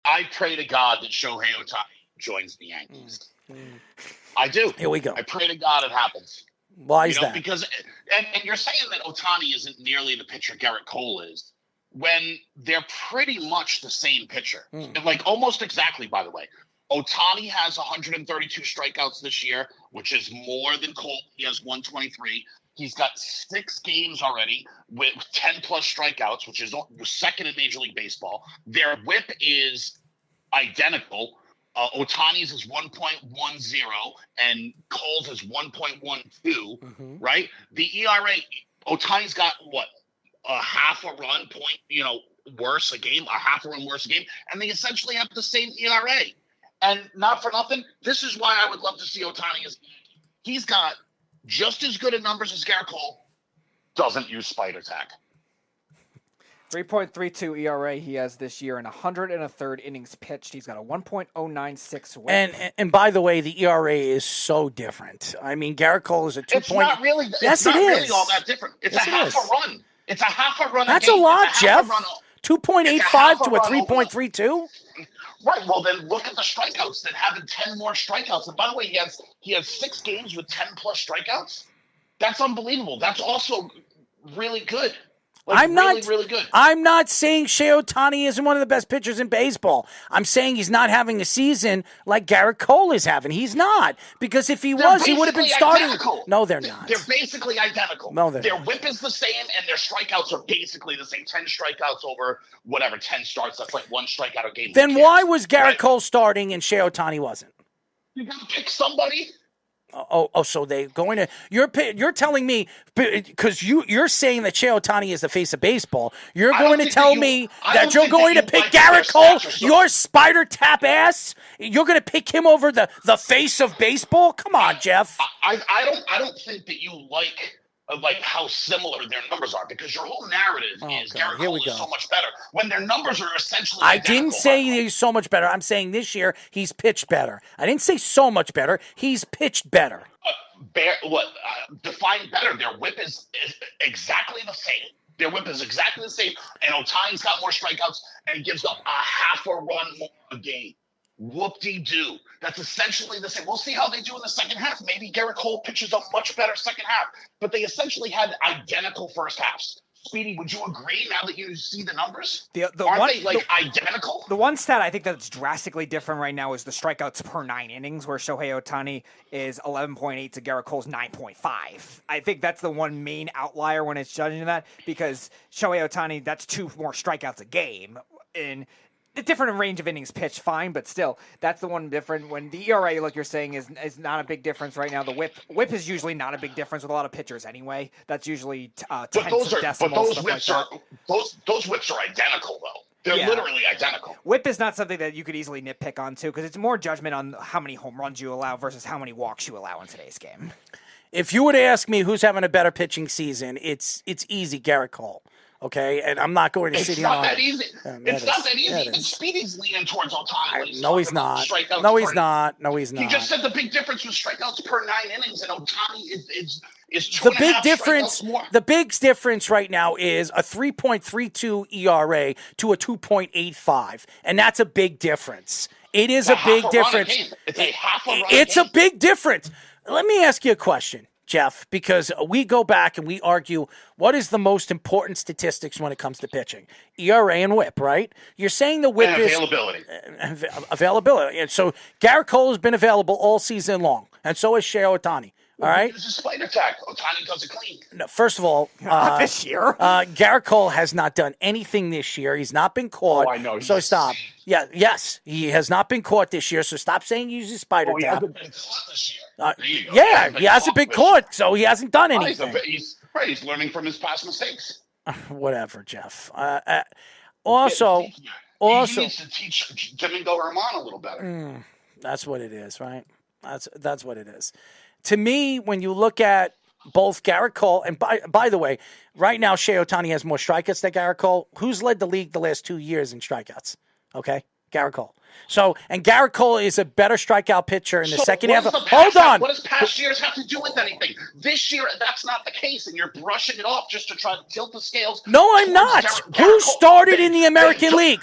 I pray to God that Shohei Ohtani joins the Yankees. I do. Here we go. I pray to God it happens. Why is that? Because and you're saying that Ohtani isn't nearly the pitcher Gerrit Cole is, when they're pretty much the same pitcher. Like almost exactly, by the way. Ohtani has 132 strikeouts this year, which is more than Cole. He has 123. He's got 6 games already with 10-plus strikeouts, which is second in Major League Baseball. Their whip is identical. Ohtani's is 1.10 and Cole's is 1.12, right? The ERA, Ohtani's got what? A half a run worse a game, a half a run worse a game, and they essentially have the same ERA. And not for nothing, this is why I would love to see Ohtani. He's got just as good a numbers as Gerrit Cole, doesn't use spider tack. 3.32 ERA he has this year in 103rd innings pitched. He's got a 1.096 whip. And by the way, the ERA is so different. I mean, Gerrit Cole is a 2. It's not really. Yes, it's not it is. really all that different. It's a half a run. It's a half a run. That's a lot, Jeff. 2.85 to a 3.32. Right. Well, then look at the strikeouts. Then having 10 more strikeouts. And by the way, he has 6 games with 10-plus strikeouts. That's unbelievable. That's also really good. Really good. I'm not saying Shohei Ohtani isn't one of the best pitchers in baseball. I'm saying he's not having a season like Gerrit Cole is having. He's not. Because if he was, he would have been starting. Identical. No, they're not. They're basically identical. No, they're Their not. whip is the same, and their strikeouts are basically the same. 10 strikeouts over 10 starts. That's like 1 strikeout a game. Then why was Gerrit Cole starting and Shohei Ohtani wasn't? You got to pick somebody. So they going to you're telling me because you're saying that Shohei Ohtani is the face of baseball. You're going to tell me that you're going to pick Gerrit Cole, your spider tap ass. You're going to pick him over the face of baseball. Come on, Jeff. I don't think that you like how similar their numbers are, because your whole narrative is Gerrit Cole is so much better when their numbers are essentially identical. I didn't say he's so much better. I'm saying this year he's pitched better. I didn't say so much better. He's pitched better. Define better. Their whip is exactly the same. Their whip is exactly the same, and Ohtani's got more strikeouts and gives up a half a run more a game. Whoop-de-doo. That's essentially the same. We'll see how they do in the second half. Maybe Gerrit Cole pitches a much better second half, but they essentially had identical first halves. Speedy, would you agree now that you see the numbers? Aren't they identical? The one stat I think that's drastically different right now is the strikeouts per 9 innings, where Shohei Ohtani is 11.8 to Gerrit Cole's 9.5. I think that's the one main outlier when it's judging that, because Shohei Ohtani, that's 2 more strikeouts a game. In a different range of innings pitched, fine, but still, that's the one different. When the ERA, like you're saying, is not a big difference right now. The whip is usually not a big difference with a lot of pitchers anyway. That's usually tenths of decimals. Those whips are identical though. They're literally identical. Whip is not something that you could easily nitpick on too, because it's more judgment on how many home runs you allow versus how many walks you allow in today's game. If you were to ask me who's having a better pitching season, it's easy, Gerrit Cole. Okay, and I'm not going to sit here on it. It's not that easy. Even Speedy's leaning towards Ohtani. No, he's not. No, he's not. He just said the big difference was strikeouts per 9 innings, and Ohtani is the big difference. The big difference right now is a 3.32 ERA to a 2.85, and that's a big difference. It is a big difference. It's a half a run. It's a big difference. Let me ask you a question, Jeff, because we go back and we argue what is the most important statistics when it comes to pitching? ERA and whip, right? You're saying the whip is availability. And so Gerrit Cole has been available all season long, and so has Shohei Ohtani. All right. It's a spider tack. Ohtani does it clean. No, first of all, not this year. Gerrit Cole has not done anything this year. He's not been caught. Oh, I know. So stop. Yes, he has not been caught this year. So stop saying he uses spider tap. He hasn't been caught this year. He hasn't been caught, so he hasn't done anything. He's learning from his past mistakes. Whatever, Jeff. He needs to teach Domingo Herman a little better. That's what it is, right? That's what it is. To me, when you look at both Gerrit Cole, and by the way, right now Shohei Ohtani has more strikeouts than Gerrit Cole. Who's led the league the last 2 years in strikeouts? Okay, Gerrit Cole. So, and Gerrit Cole is a better strikeout pitcher in the second half. Hold on. What does past years have to do with anything? This year, that's not the case, and you're brushing it off just to try to tilt the scales. No, I'm not. Who started in the American League?